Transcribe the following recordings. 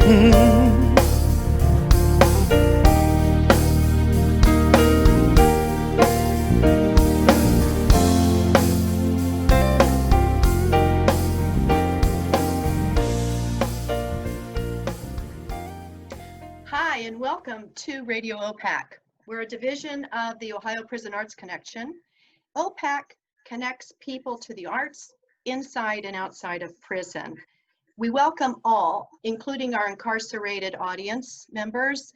Hi, and welcome to Radio OPAC. We're a division of the Ohio Prison Arts Connection. OPAC connects people to the arts inside and outside of prison. We welcome all, including our incarcerated audience members,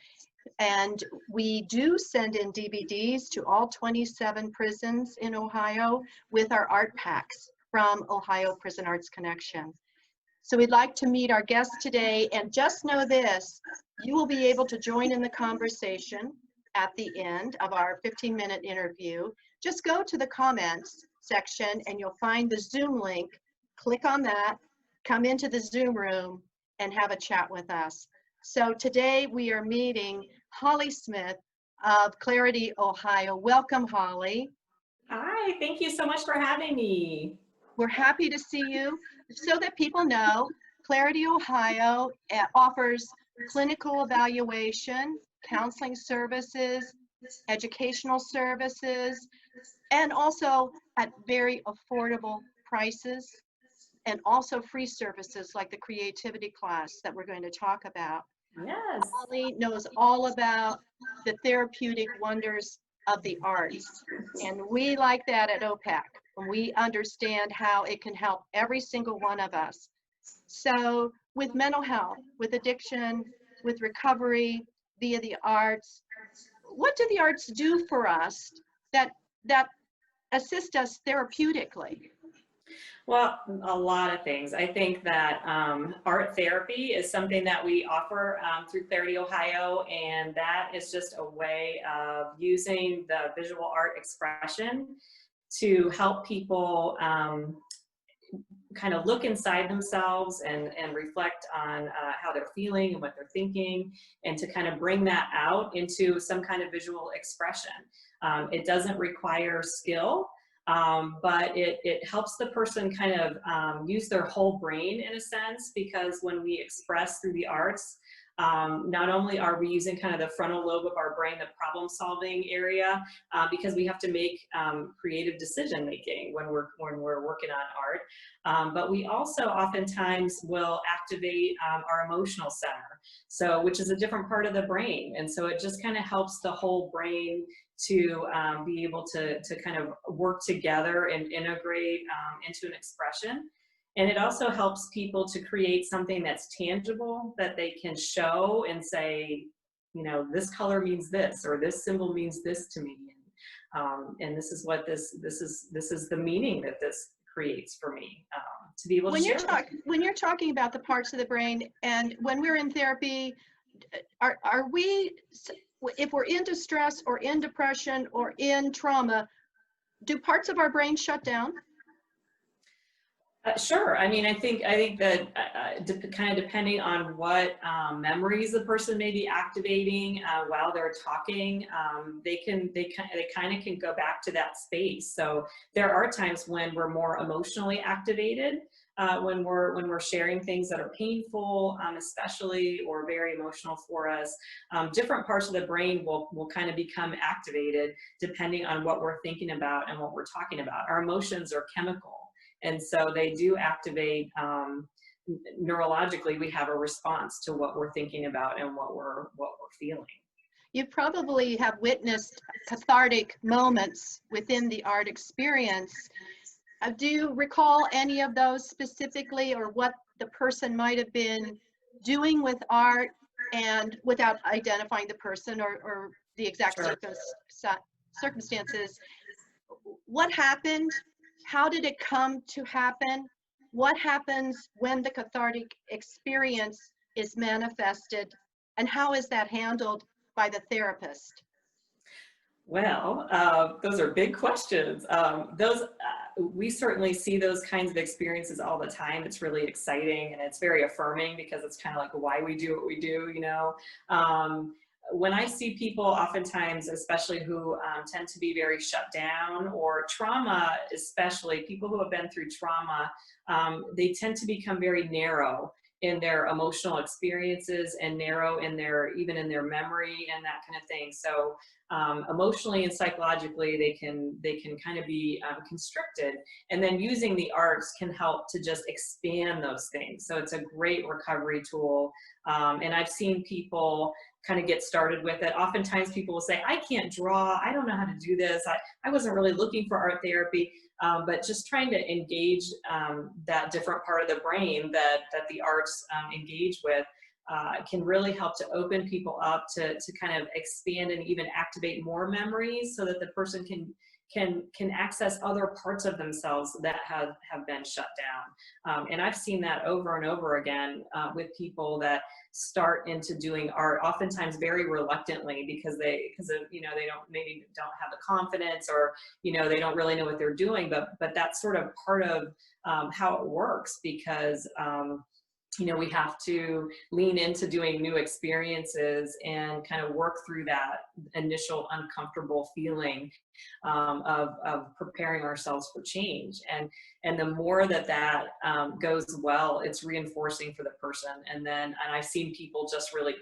and we do send in DVDs to all 27 prisons in Ohio with our art packs from Ohio Prison Arts Connection. So we'd like to meet our guest today, and just know this, you will be able to join in the conversation at the end of our 15-minute interview. Just go to the comments section and you'll find the Zoom link. Click on that, come into the Zoom room and have a chat with us. So today we are meeting Holly Smith of Clarity, Ohio. Welcome, Holly. Hi, thank you so much for having me. We're happy to see you. So that people know, Clarity, Ohio offers clinical evaluation, counseling services, educational services, and also at very affordable prices, and also free services like the creativity class that we're going to talk about. Yes. Holly knows all about the therapeutic wonders of the arts, and we like that at OPAC. We understand how it can help every single one of us. So with mental health, with addiction, with recovery via the arts, what do the arts do for us that assist us therapeutically? Well, a lot of things. I think that art therapy is something that we offer through Clarity, Ohio, and that is just a way of using the visual art expression to help people kind of look inside themselves and reflect on how they're feeling and what they're thinking, and to kind of bring that out into some kind of visual expression. It doesn't require skill, but it helps the person kind of use their whole brain in a sense, because when we express through the arts, not only are we using kind of the frontal lobe of our brain, the problem solving area, because we have to make creative decision making when we're working on art, but we also oftentimes will activate our emotional center, so which is a different part of the brain, and so it just kind of helps the whole brain to be able to kind of work together and integrate into an expression. And it also helps people to create something that's tangible that they can show and say, you know, this color means this, or this symbol means this to me, and this is what this is the meaning that this creates for me, to be able to share. When you're talking about the parts of the brain, and when we're in therapy, are we, if we're in distress or in depression or in trauma, do parts of our brain shut down? Sure. I mean, I think that kind of depending on what memories the person may be activating while they're talking, they kind of can go back to that space. So there are times when we're more emotionally activated, when we're sharing things that are painful, especially, or very emotional for us. Different parts of the brain will kind of become activated depending on what we're thinking about and what we're talking about. Our emotions are chemical. And so they do activate neurologically. We have a response to what we're thinking about and what we're feeling. You probably have witnessed cathartic moments within the art experience. Do you recall any of those specifically, or what the person might have been doing with art, and without identifying the person or the exact Sure. circumstances? What happened? How did it come to happen? What happens when the cathartic experience is manifested? And how is that handled by the therapist? Well, those are big questions. We certainly see those kinds of experiences all the time. It's really exciting and it's very affirming, because it's kind of like why we do what we do, you know. When I see people, oftentimes, especially who tend to be very shut down, or trauma, especially people who have been through trauma, they tend to become very narrow in their emotional experiences and narrow in their, even in their memory and that kind of thing. So emotionally and psychologically, they can kind of be constricted, and then using the arts can help to just expand those things. So it's a great recovery tool. And I've seen people kind of get started with it. Oftentimes people will say, I can't draw, I don't know how to do this, I wasn't really looking for art therapy, but just trying to engage that different part of the brain that the arts engage with can really help to open people up to kind of expand and even activate more memories, so that the person can access other parts of themselves that have been shut down. And I've seen that over and over again with people that start into doing art, oftentimes very reluctantly, because of, they don't have the confidence, or they don't really know what they're doing, but that's sort of part of how it works, because we have to lean into doing new experiences and kind of work through that initial uncomfortable feeling of preparing ourselves for change. And the more that goes well, it's reinforcing for the person. And I've seen people just really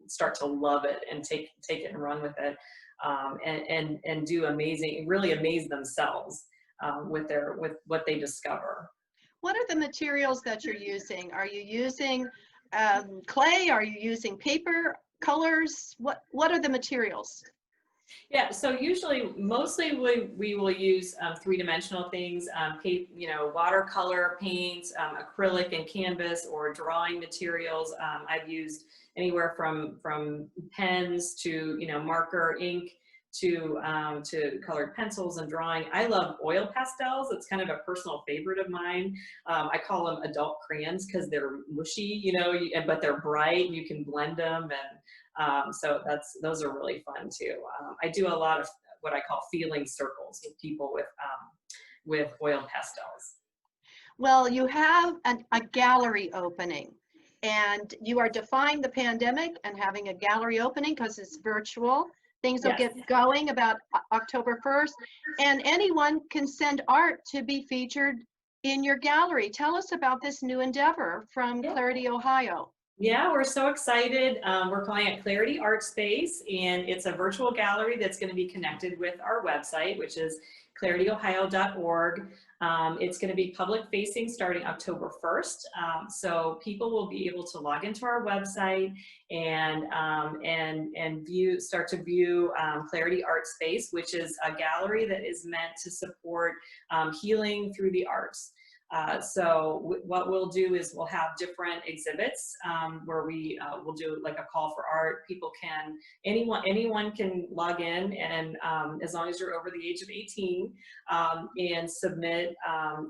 start to love it and take it and run with it, and do amazing, really amaze themselves with what they discover. What are the materials that you're using? Are you using clay? Are you using paper, colors? What are the materials? Yeah, so mostly we will use three-dimensional things, watercolor paints, acrylic and canvas, or drawing materials. I've used anywhere from pens to marker, ink, to colored pencils and drawing. I love oil pastels. It's kind of a personal favorite of mine. I call them adult crayons because they're mushy, but they're bright and you can blend them. And so those are really fun too. I do a lot of what I call feeling circles with people with oil pastels. Well, you have a gallery opening, and you are defying the pandemic and having a gallery opening because it's virtual. Things will get going about October 1st, and anyone can send art to be featured in your gallery. Tell us about this new endeavor from Clarity, Ohio. Yeah, we're so excited. We're calling it Clarity Art Space, and it's a virtual gallery that's going to be connected with our website, which is clarityohio.org. It's going to be public facing starting October 1st. So people will be able to log into our website and start to view Clarity Art Space, which is a gallery that is meant to support healing through the arts. So what we'll do is we'll have different exhibits where we'll do like a call for art. Anyone can log in, and as long as you're over the age of 18, and submit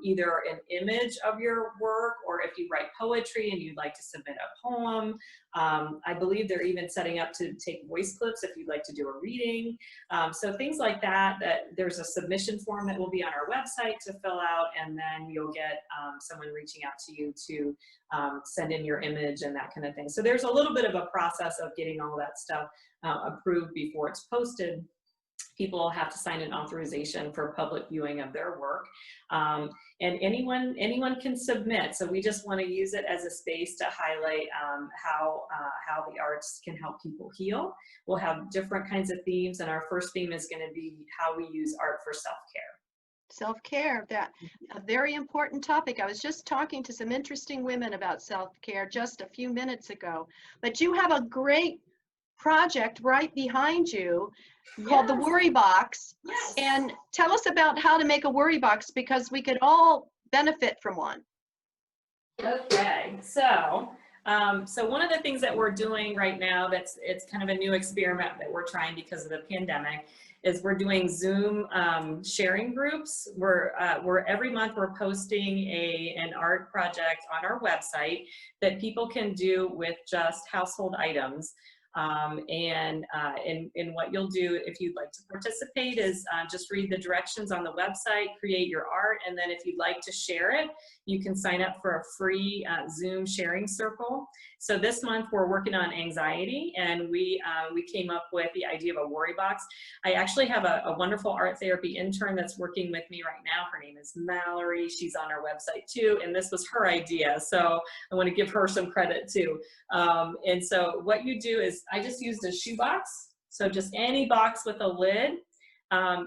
either an image of your work, or if you write poetry and you'd like to submit a poem. I believe they're even setting up to take voice clips if you'd like to do a reading. So things like that there's a submission form that will be on our website to fill out, and then you'll get someone reaching out to you to send in your image and that kind of thing. So there's a little bit of a process of getting all that stuff approved before it's posted. People have to sign an authorization for public viewing of their work, and anyone can submit. So we just want to use it as a space to highlight how the arts can help people heal. We'll have different kinds of themes, and our first theme is going to be how we use art for self-care. Self-care, that a very important topic. I was just talking to some interesting women about self-care just a few minutes ago, but you have a great project right behind you called the Worry Box. Yes. And tell us about how to make a worry box, because we could all benefit from one. Okay, so one of the things that we're doing right now it's kind of a new experiment that we're trying because of the pandemic is we're doing Zoom sharing groups. We're every month we're posting an art project on our website that people can do with just household items. And what you'll do if you'd like to participate is just read the directions on the website, create your art, and then if you'd like to share it, you can sign up for a free Zoom sharing circle. So this month we're working on anxiety, and we came up with the idea of a worry box. I actually have a wonderful art therapy intern that's working with me right now. Her name is Mallory. She's on our website too, and this was her idea. So I want to give her some credit too. And so what you do is I just used a shoebox. So just any box with a lid,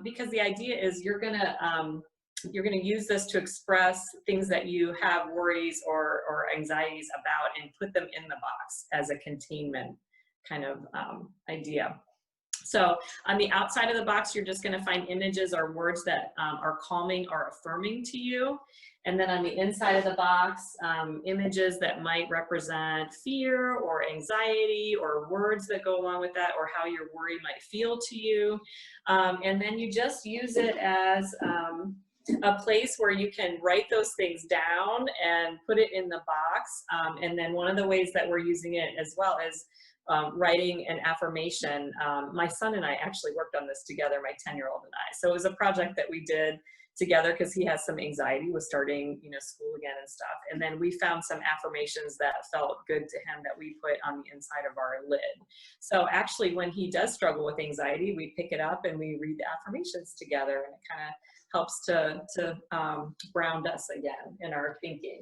because the idea is you're gonna use this to express things that you have worries or anxieties about and put them in the box as a containment kind of idea. So on the outside of the box, you're just going to find images or words that are calming or affirming to you. And then on the inside of the box, images that might represent fear or anxiety or words that go along with that or how your worry might feel to you. And then you just use it as a place where you can write those things down and put it in the box. And then one of the ways that we're using it as well is writing an affirmation. My son and I actually worked on this together, my 10-year-old and I. So it was a project that we did together because he has some anxiety with starting, school again and stuff. And then we found some affirmations that felt good to him that we put on the inside of our lid. So actually, when he does struggle with anxiety, we pick it up and we read the affirmations together, and it kind of helps to ground us again in our thinking.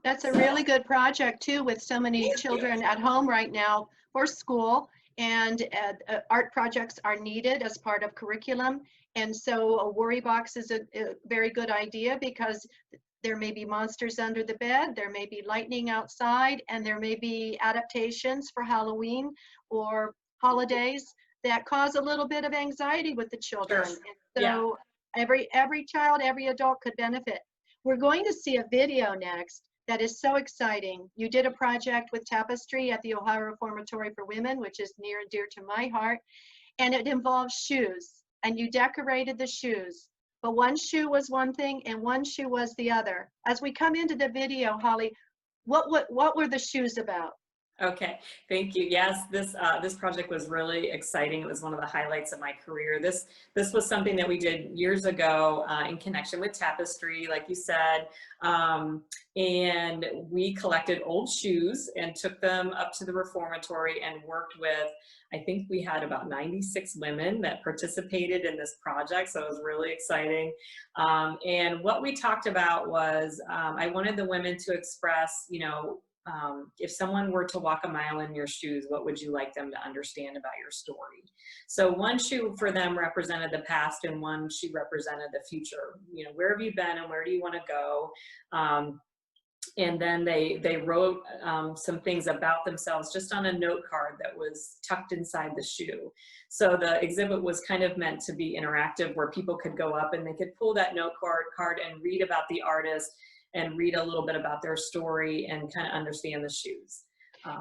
That's a really good project too, with so many children at home right now for school, and art projects are needed as part of curriculum. And so a worry box is a very good idea, because there may be monsters under the bed, there may be lightning outside, and there may be adaptations for Halloween or holidays that cause a little bit of anxiety with the children. Sure. And so every child, every adult could benefit. We're going to see a video next that is so exciting. You did a project with tapestry at the Ohio Reformatory for Women, which is near and dear to my heart, and it involves shoes, and you decorated the shoes. But one shoe was one thing and one shoe was the other. As we come into the video, Holly, what were the shoes about? Okay, thank you. Yes, this project was really exciting. It was one of the highlights of my career. This was something that we did years ago in connection with tapestry, like you said, and we collected old shoes and took them up to the reformatory and worked with, I think we had about 96 women that participated in this project, so it was really exciting. And what we talked about was I wanted the women to express, if someone were to walk a mile in your shoes, what would you like them to understand about your story? So one shoe for them represented the past, and one shoe represented the future. Where have you been and where do you want to go? And then they wrote some things about themselves just on a note card that was tucked inside the shoe. So the exhibit was kind of meant to be interactive, where people could go up and they could pull that note card and read about the artist and read a little bit about their story and kind of understand the shoes.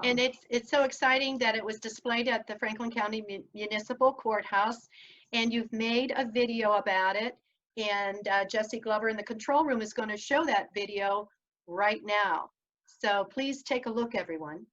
And it's so exciting that it was displayed at the Franklin County Municipal Courthouse, and you've made a video about it, and Jesse Glover in the control room is going to show that video right now. So please take a look, everyone.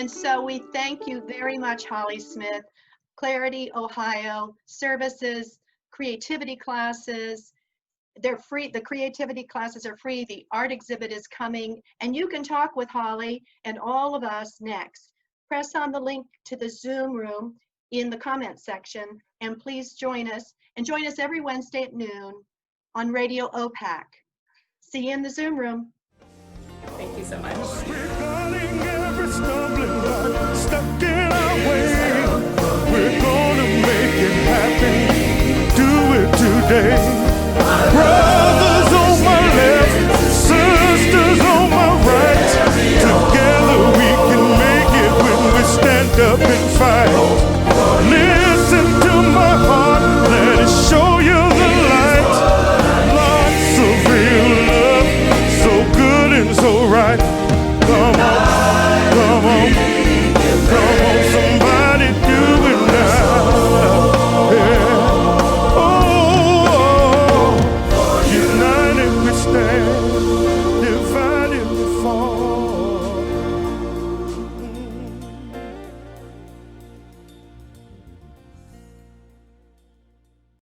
And so we thank you very much, Holly Smith. Clarity, Ohio, services, creativity classes, they're free. The creativity classes are free. The art exhibit is coming, and you can talk with Holly and all of us next. Press on the link to the Zoom room in the comment section, and please join us. And join us every Wednesday at noon on Radio OPAC. See you in the Zoom room. Thank you so much. Regarding every stumbling block stuck in our way, we're gonna make it happen. Do it today.